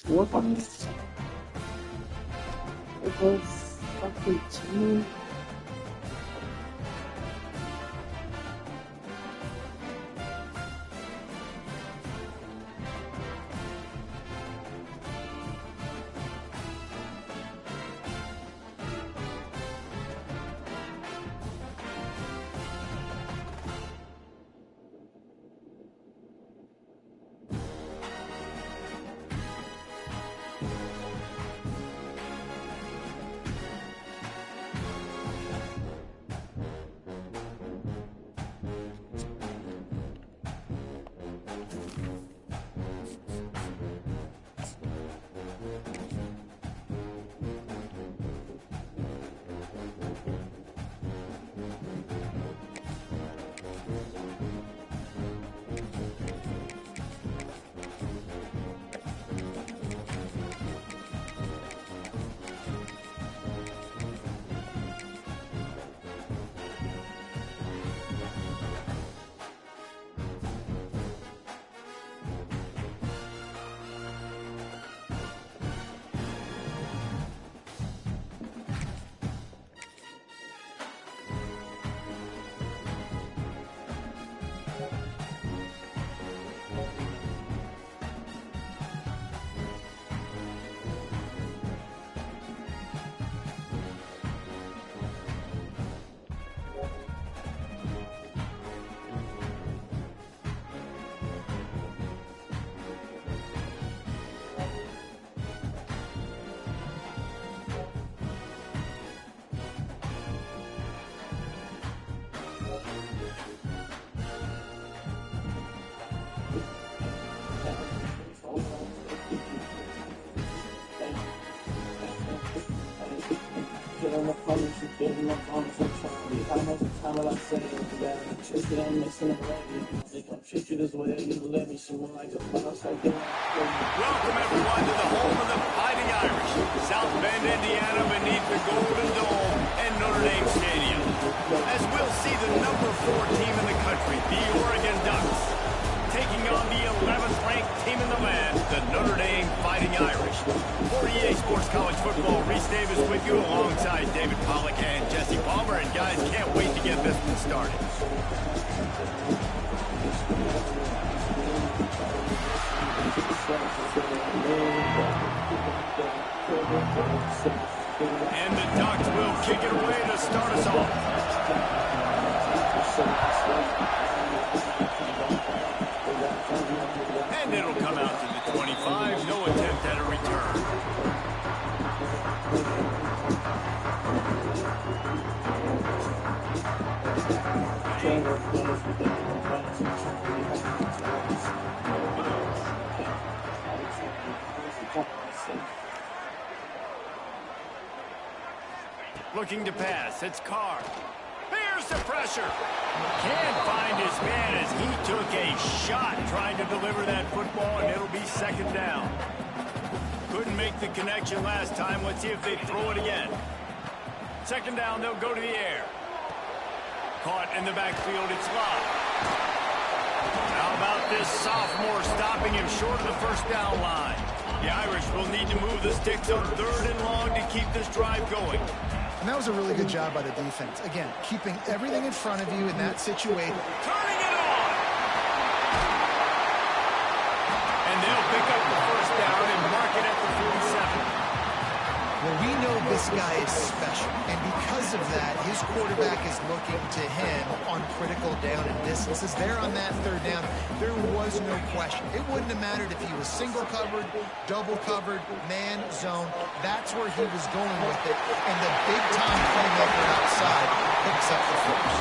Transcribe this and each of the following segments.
What was it was fucking 2. On the phone, she gave my phone so Charlie. How much time will I say it? Yeah, just that I'm missing a lady. They gon' treat you this way, you let me. She want like a boss, like that. Welcome everyone to the home of the Fighting Irish, South Bend, Indiana, beneath the Golden Dome and Notre Dame Stadium. As we'll see the number 4 team in the country, the Oregon Ducks, taking on the 11th ranked team in the land, the Notre Dame Fighting Irish. For EA Sports College Football, Reese Davis with you alongside David Pollack and Jesse Palmer. And guys, can't wait to get this one started. And the Ducks will kick it away to start us off. And it'll come out to the 25. No attempt at a return. Looking to pass. It's Carr. Here's the pressure. Can't find his man as he took a shot trying to deliver that football, and it'll be second down. Couldn't make the connection last time. Let's see if they throw it again. Second down, they'll go to the air. Caught in the backfield, it's Love. How about this sophomore stopping him short of the first down line? The Irish will need to move the sticks on 3rd and long to keep this drive going. And that was a really good job by the defense. Again, keeping everything in front of you in that situation. Turning it on! And they'll pick up the first down and mark it at the 47. Well, we know this guy is special, and because of that, his quarterback is looking to him on critical down and distances. There on that 3rd down, there was no question. It wouldn't have mattered if he was single covered, double covered, man, zone. That's where he was going with it, and the big-time playmaker outside picks up the first.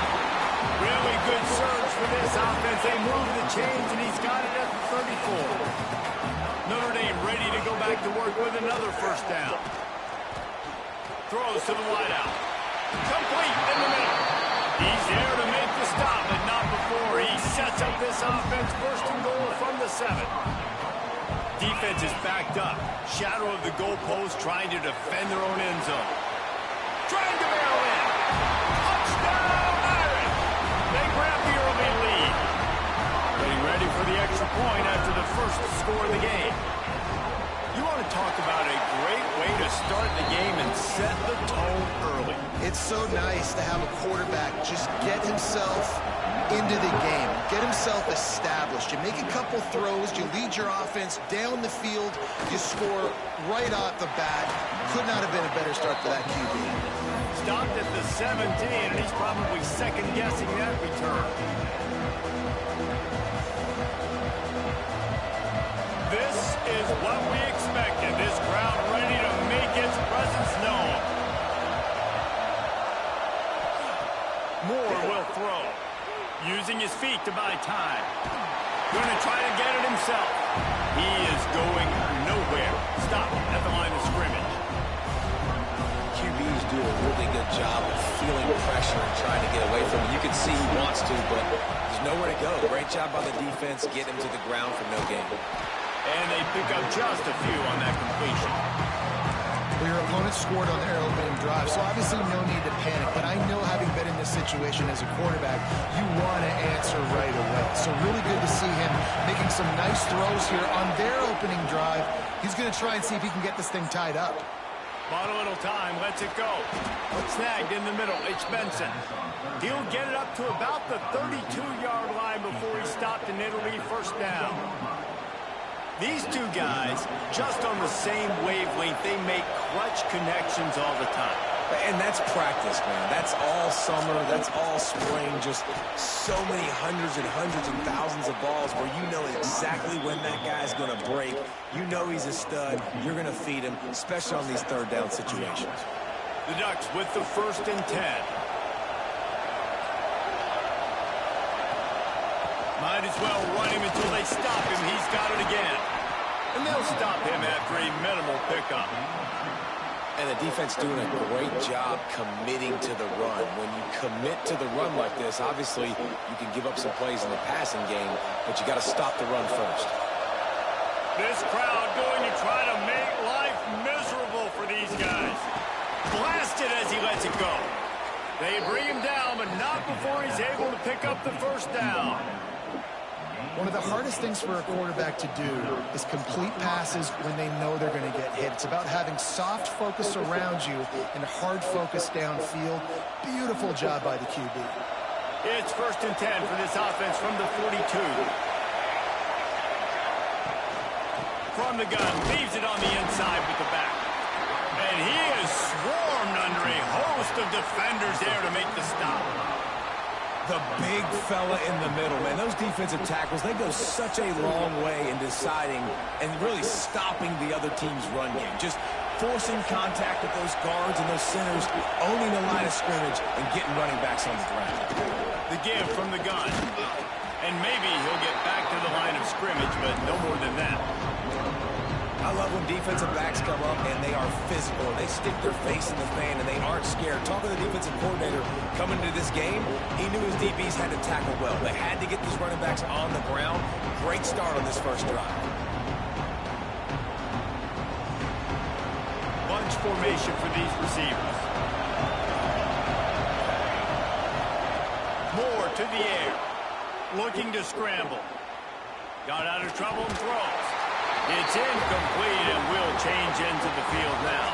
Really good surge for this offense. They move the chains, and he's got it at the 34. Notre Dame ready to go back to work with another first down. Throws to the wideout. Complete in the middle. He's there to make the stop, but not before. He sets up this offense, first and goal from the 7. Defense is backed up. Shadow of the goalpost, trying to defend their own end zone. Trying to barrel in. Touchdown, Irish! They grab the early lead. Getting ready for the extra point after the first score of the game. You want to talk about a great way to start the game and set the tone early. It's so nice to have a quarterback just get himself into the game, get himself established. You make a couple throws, you lead your offense down the field, you score right off the bat. Could not have been a better start for that QB. Stopped at the 17, and he's probably second-guessing that return. This is what we expected. This crowd ready to make its presence known. Moore will throw. Using his feet to buy time. Going to try to get it himself. He is going nowhere. Stop at the line of scrimmage. QBs do a really good job of feeling pressure and trying to get away from it. You can see he wants to, but there's nowhere to go. Great job by the defense. Get him to the ground for no gain. And they pick up just a few on that completion. Well, your opponent scored on their opening drive, so obviously no need to panic. But I know, having been in this situation as a quarterback, you want to answer right away. So really good to see him making some nice throws here on their opening drive. He's going to try and see if he can get this thing tied up. Bought a little time, lets it go. Snagged in the middle, it's Benson. He'll get it up to about the 32-yard line before he stopped, and it'll be first down. These two guys, just on the same wavelength, they make clutch connections all the time. And that's practice, man. That's all summer. That's all spring. Just so many hundreds and thousands of balls where you know exactly when that guy's going to break. You know he's a stud. You're going to feed him, especially on these third down situations. The Ducks with the 1st and 10. Might as well run him until they stop him. He's got it again. And they'll stop him after a minimal pickup. And the defense doing a great job committing to the run. When you commit to the run like this, obviously you can give up some plays in the passing game, but you got to stop the run first. This crowd going to try to make life miserable for these guys. Blasted as he lets it go. They bring him down, but not before he's able to pick up the first down. One of the hardest things for a quarterback to do is complete passes when they know they're going to get hit. It's about having soft focus around you and hard focus downfield. Beautiful job by the QB. It's 1st and 10 for this offense from the 42. From the gun, leaves it on the inside with the back. And he is swarmed under a host of defenders there to make the stop. The big fella in the middle, man. Those defensive tackles, they go such a long way in deciding and really stopping the other team's run game. Just forcing contact with those guards and those centers, owning the line of scrimmage, and getting running backs on the ground. The give from the gun. And maybe he'll get back to the line of scrimmage, but no more than that. I love when defensive backs come up and they are physical. They stick their face in the fan and they aren't scared. Talking to the defensive coordinator coming into this game, he knew his DBs had to tackle well. They had to get these running backs on the ground. Great start on this first drive. Bunch formation for these receivers. Moore to the air. Looking to scramble. Got out of trouble and throws. It's incomplete and will change into the field now.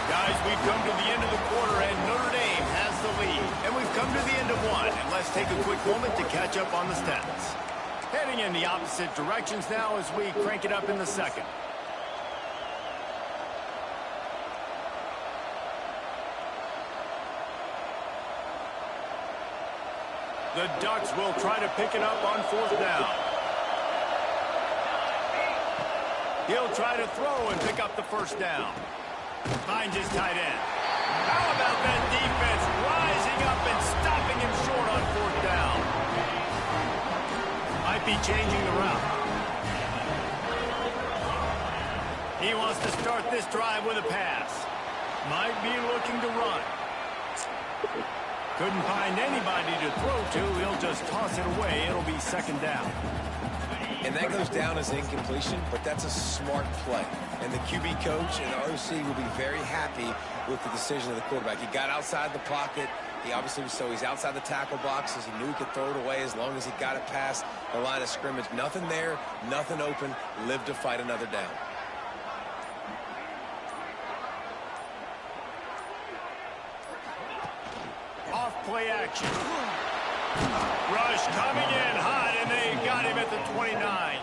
Guys, we've come to the end of the quarter and Notre Dame has the lead. And we've come to the end of one. And let's take a quick moment to catch up on the stats. Heading in the opposite directions now as we crank it up in the second. The Ducks will try to pick it up on 4th down. He'll try to throw and pick up the first down. Finds his tight end. How about that defense rising up and stopping him short on 4th down? Might be changing the route. He wants to start this drive with a pass. Might be looking to run. Couldn't find anybody to throw to. He'll just toss it away. It'll be 2nd down. And that goes down as incompletion, but that's a smart play. And the QB coach and the OC will be very happy with the decision of the quarterback. He got outside the pocket. He obviously was so he's outside the tackle boxes. He knew he could throw it away as long as he got it past the line of scrimmage. Nothing there, nothing open. Lived to fight another down. play action. Rush coming in hot, and they got him at the 29.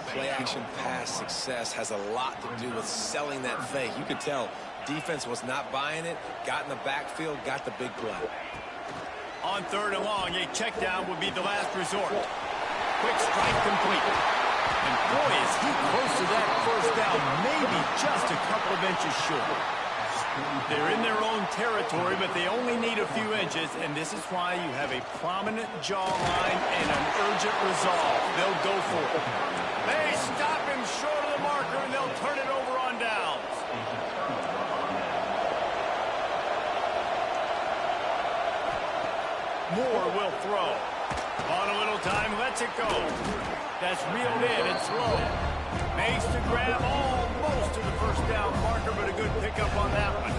Play action pass success has a lot to do with selling that fake. You could tell defense was not buying it, got in the backfield, got the big play. On 3rd and long, a check down would be the last resort. Quick strike complete. And boy, is he close to that first down, maybe just a couple of inches short. They're in their own territory, but they only need a few inches, and this is why you have a prominent jawline and an urgent resolve. They'll go for it. They stop him short of the marker, and they'll turn it over on downs. Moore will throw. On a little time, lets it go. That's reeled in and slow. Makes the grab almost to the first down marker, but a good pickup on that one.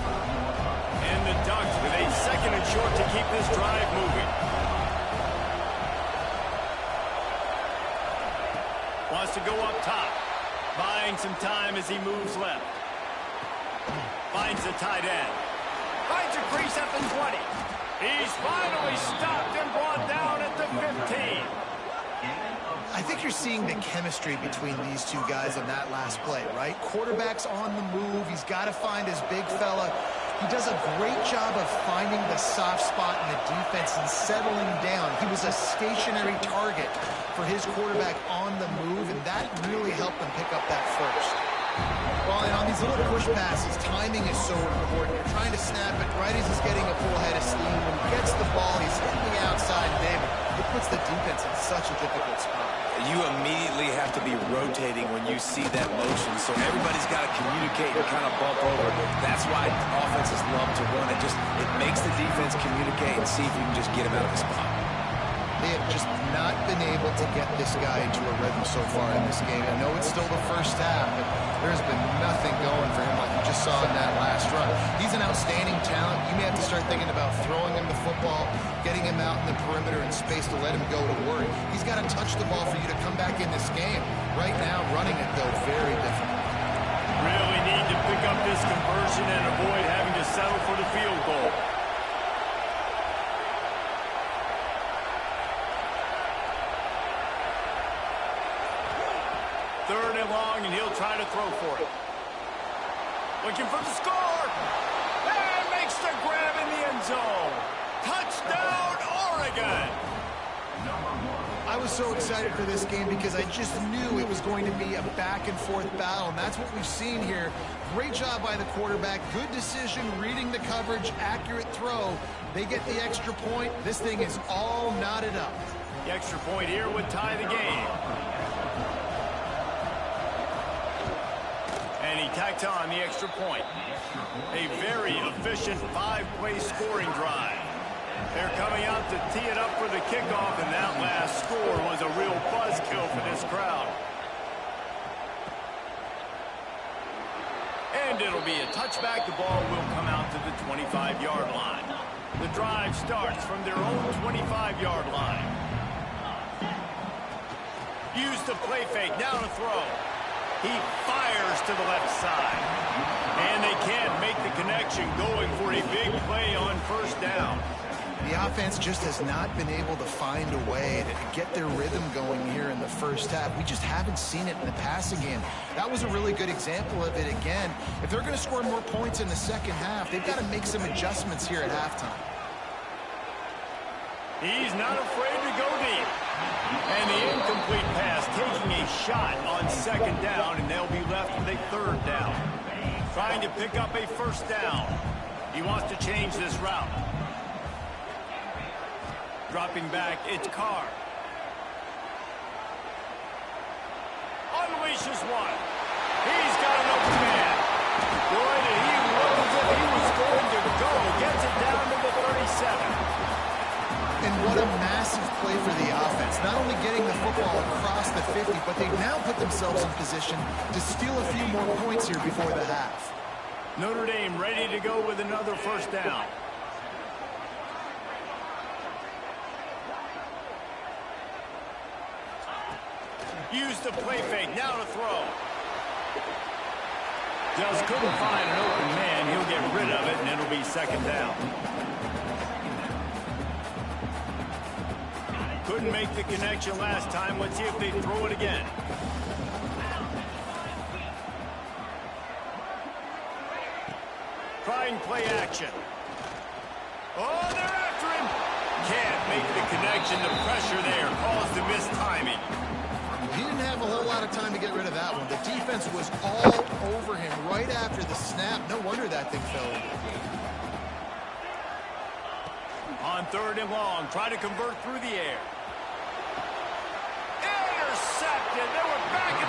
And the Ducks with a 2nd and short to keep this drive moving. Wants to go up top. Buying some time as he moves left. Finds the tight end. Finds a crease up in 20. He's finally stopped and brought down at the 15. I think you're seeing the chemistry between these two guys on that last play, right? Quarterback's on the move. He's got to find his big fella. He does a great job of finding the soft spot in the defense and settling down. He was a stationary target for his quarterback on the move, and that really helped him pick up that first. Well, and on these little push passes, timing is so important. You're trying to snap it right as he's getting a full head of steam. When he gets the ball, he's hitting the outside, David. It puts the defense in such a difficult spot. You immediately have to be rotating when you see that motion, so everybody's got to communicate and kind of bump over. That's why offenses love to run it. It makes the defense communicate and see if you can just get him out of the spot. They have just not been able to get this guy into a rhythm so far in this game. I know it's still the first half, but there's been nothing going for him like you just saw in that last run. He's an outstanding talent. You may have to start thinking about throwing him the football, getting him out in the perimeter in space to let him go to work. He's got to touch the ball for you to come back in this game. Right now, running it, though, very difficult. Really need to pick up this conversion and avoid having to settle for the field goal. Third and long, and he'll try to throw for it. Looking for the score. And makes the grab in the end zone. Touchdown, Oregon. I was so excited for this game because I just knew it was going to be a back-and-forth battle, and that's what we've seen here. Great job by the quarterback. Good decision, reading the coverage, accurate throw. They get the extra point. This thing is all knotted up. The extra point here would tie the game. And he tacked on the extra point. A very efficient 5-play scoring drive. They're coming out to tee it up for the kickoff, and that last score was a real buzzkill for this crowd. And it'll be a touchback. The ball will come out to the 25-yard line. The drive starts from their own 25-yard line. Use the play fake, now to throw. He fires to the left side. And they can't make the connection, going for a big play on first down. The offense just has not been able to find a way to get their rhythm going here in the first half. We just haven't seen it in the passing game. That was a really good example of it again. If they're going to score more points in the second half, they've got to make some adjustments here at halftime. He's not afraid to go deep. And the incomplete pass taking a shot on second down, and they'll be left with a third down. Trying to pick up a first down. He wants to change this route. Dropping back, it's Carr. Unleashes one. He's got an open man. Boy, did he look as if he was going to go. Gets it down to the 37. And what a massive play for the offense. Not only getting the football across the 50, but they've now put themselves in position to steal a few more points here before the half. Notre Dame ready to go with another first down. Use the play fake, now to throw. Just couldn't find an open man. He'll get rid of it, and it'll be second down. Couldn't make the connection last time. Let's see if they throw it again. Try and play action. Oh, they're after him. Can't make the connection. The pressure there caused the missed timing. He didn't have a whole lot of time to get rid of that one. The defense was all over him right after the snap. No wonder that thing fell in. On 3rd and long, try to convert through the air. Intercepted. They were back